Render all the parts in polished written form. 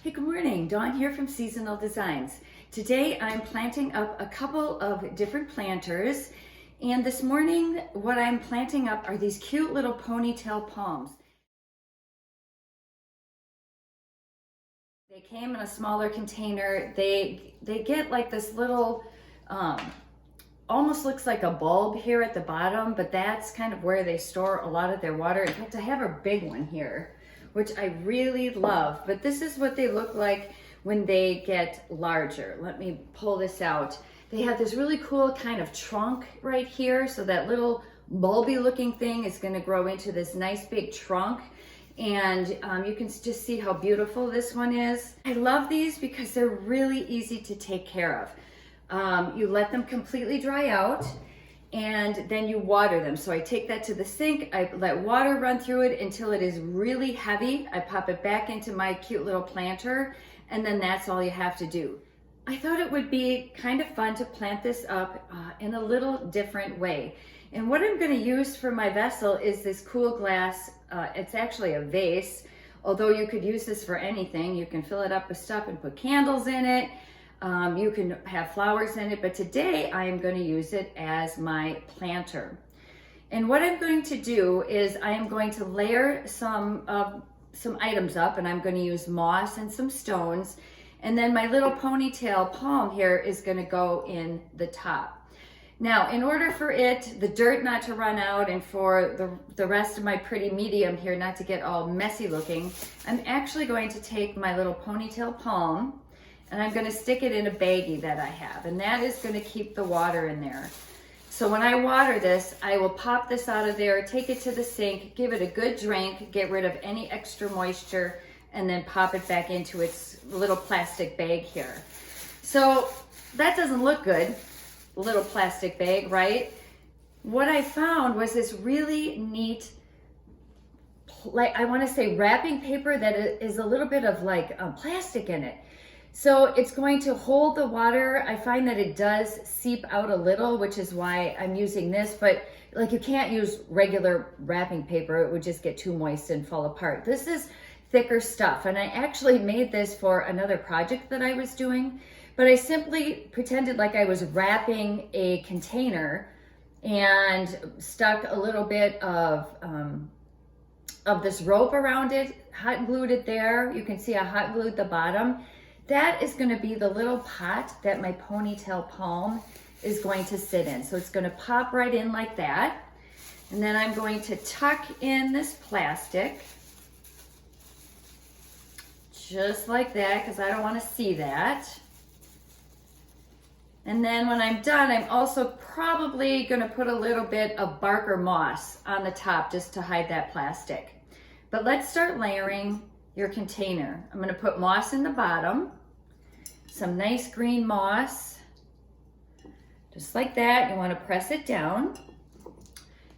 Hey, good morning. Dawn here from Seasonal Designs. Today I'm planting up a couple of different planters, and this morning what I'm planting up are these cute little ponytail palms. They came in a smaller container. They get like this little, almost looks like a bulb here at the bottom, but that's kind of where they store a lot of their water. In fact, I have a big one here, which I really love, but this is what they look like when they get larger. Let me pull this out. They have this really cool kind of trunk right here, so that little bulby looking thing is going to grow into this nice big trunk, and you can just see how beautiful this one is. I love these because they're really easy to take care of. You let them completely dry out, and then you water them. So I take that to the sink, I let water run through it until it is really heavy. I pop it back into my cute little planter, and then that's all you have to do. I thought it would be kind of fun to plant this up in a little different way. And what I'm gonna use for my vessel is this cool glass. It's actually a vase, although you could use this for anything. You can fill it up with stuff and put candles in it. You can have flowers in it, but today I am going to use it as my planter. And what I'm going to do is I am going to layer some items up, and I'm going to use moss and some stones. And then my little ponytail palm here is going to go in the top. Now, in order for the dirt not to run out and for the rest of my pretty medium here not to get all messy looking, I'm actually going to take my little ponytail palm and I'm going to stick it in a baggie that I have, and that is going to keep the water in there. So when I water this, I will pop this out of there, take it to the sink, give it a good drink, get rid of any extra moisture, and then pop it back into its little plastic bag here. So that doesn't look good, little plastic bag, right? What I found was this really neat, like I want to say wrapping paper that is a little bit of like plastic in it. So it's going to hold the water. I find that it does seep out a little, which is why I'm using this, but like you can't use regular wrapping paper. It would just get too moist and fall apart. This is thicker stuff, and I actually made this for another project that I was doing, but I simply pretended like I was wrapping a container and stuck a little bit of this rope around it, hot glued it there. You can see I hot glued the bottom. That is going to be the little pot that my ponytail palm is going to sit in. So it's going to pop right in like that. And then I'm going to tuck in this plastic just like that, because I don't want to see that. And then when I'm done, I'm also probably going to put a little bit of bark or moss on the top just to hide that plastic. But let's start layering your container. I'm going to put moss in the bottom, some nice green moss, just like that. You want to press it down.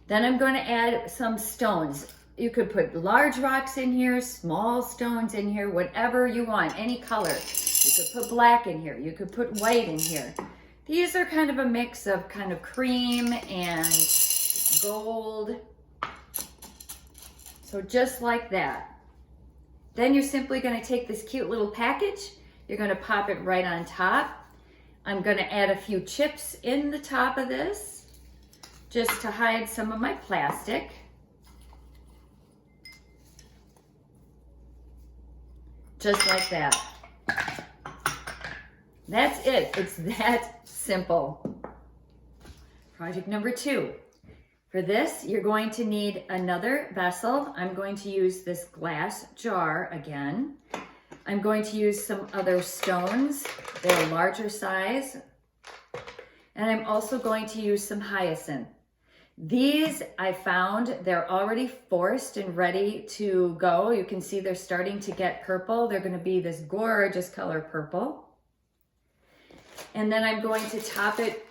Then I'm going to add some stones. You could put large rocks in here, small stones in here, whatever you want, any color. You could put black in here. You could put white in here. These are kind of a mix of kind of cream and gold. So just like that. Then you're simply going to take this cute little package, you're going to pop it right on top. I'm going to add a few chips in the top of this just to hide some of my plastic. Just like that. That's it. It's that simple. Project number 2. For this, you're going to need another vessel. I'm going to use this glass jar again. I'm going to use some other stones. They're a larger size. And I'm also going to use some hyacinth. These I found they're already forced and ready to go. You can see they're starting to get purple. They're going to be this gorgeous color purple. And then I'm going to top it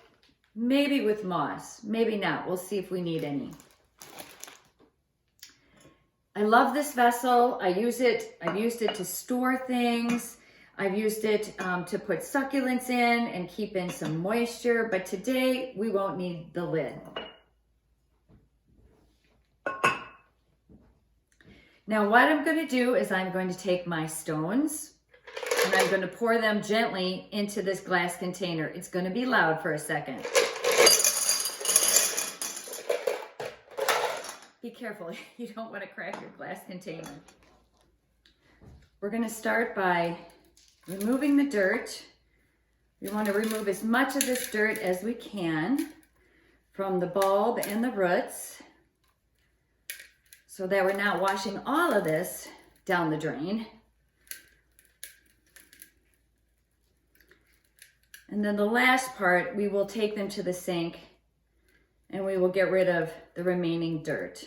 maybe with moss, maybe not. We'll see if we need any. I love this vessel. I've used it to store things. I've used it to put succulents in and keep in some moisture, but today we won't need the lid. Now what I'm going to do is I'm going to take my stones And I'm going to pour them gently into this glass container. It's going to be loud for a second. Be careful, you don't want to crack your glass container. We're going to start by removing the dirt. We want to remove as much of this dirt as we can from the bulb and the roots so that we're not washing all of this down the drain. And then the last part, we will take them to the sink and we will get rid of the remaining dirt.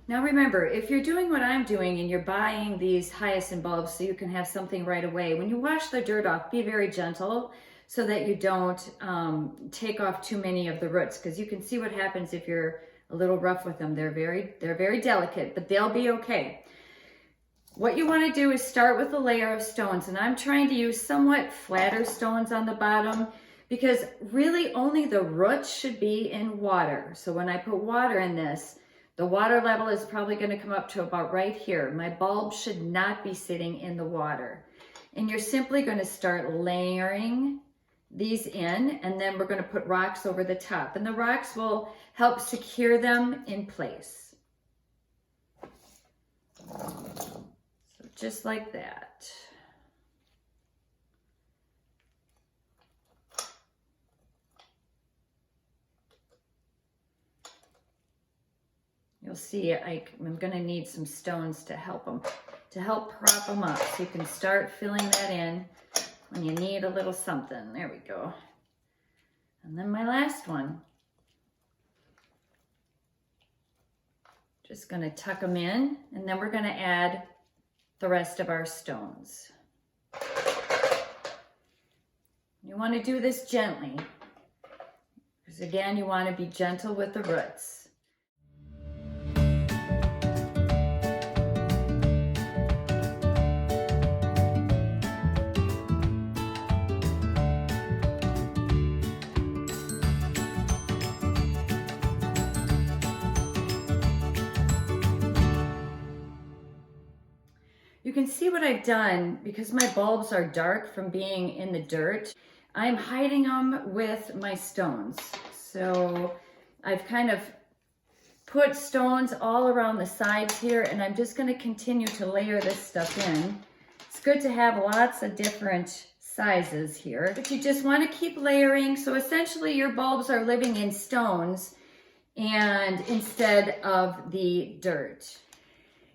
Now remember, if you're doing what I'm doing and you're buying these hyacinth bulbs so you can have something right away, when you wash the dirt off, be very gentle so that you don't take off too many of the roots, because you can see what happens if you're a little rough with them. They're very delicate, but they'll be okay. What you want to do is start with a layer of stones, and I'm trying to use somewhat flatter stones on the bottom because really only the roots should be in water. So when I put water in this, the water level is probably going to come up to about right here. My bulb should not be sitting in the water. And you're simply going to start layering these in, and then we're going to put rocks over the top. And the rocks will help secure them in place. So just like that. You'll see I'm going to need some stones to help prop them up. So you can start filling that in when you need a little something. There we go. And then my last one. Just going to tuck them in, and then we're going to add the rest of our stones. You want to do this gently, because again, you want to be gentle with the roots. You can see what I've done because my bulbs are dark from being in the dirt. I'm hiding them with my stones. So I've kind of put stones all around the sides here, and I'm just going to continue to layer this stuff in. It's good to have lots of different sizes here, but you just want to keep layering. So essentially your bulbs are living in stones and instead of the dirt.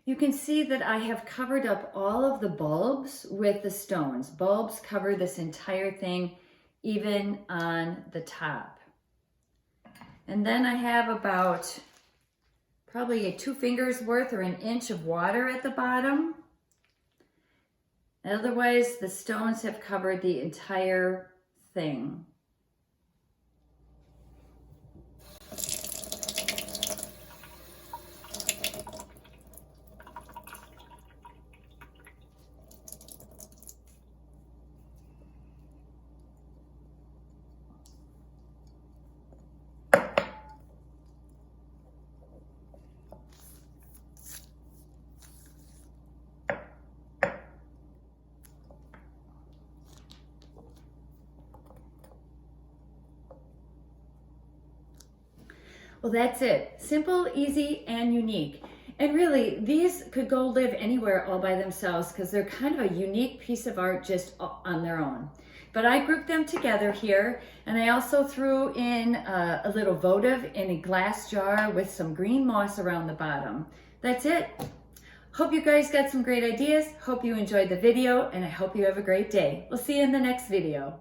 You can see that I have covered up all of the bulbs with the stones. Bulbs cover this entire thing, even on the top. And then I have about probably 2 fingers worth or 1 inch of water at the bottom. Otherwise, the stones have covered the entire thing. Well, that's it. Simple, easy, and unique. And really, these could go live anywhere all by themselves because they're kind of a unique piece of art just on their own. But I grouped them together here, and I also threw in a little votive in a glass jar with some green moss around the bottom. That's it. Hope you guys got some great ideas. Hope you enjoyed the video, and I hope you have a great day. We'll see you in the next video.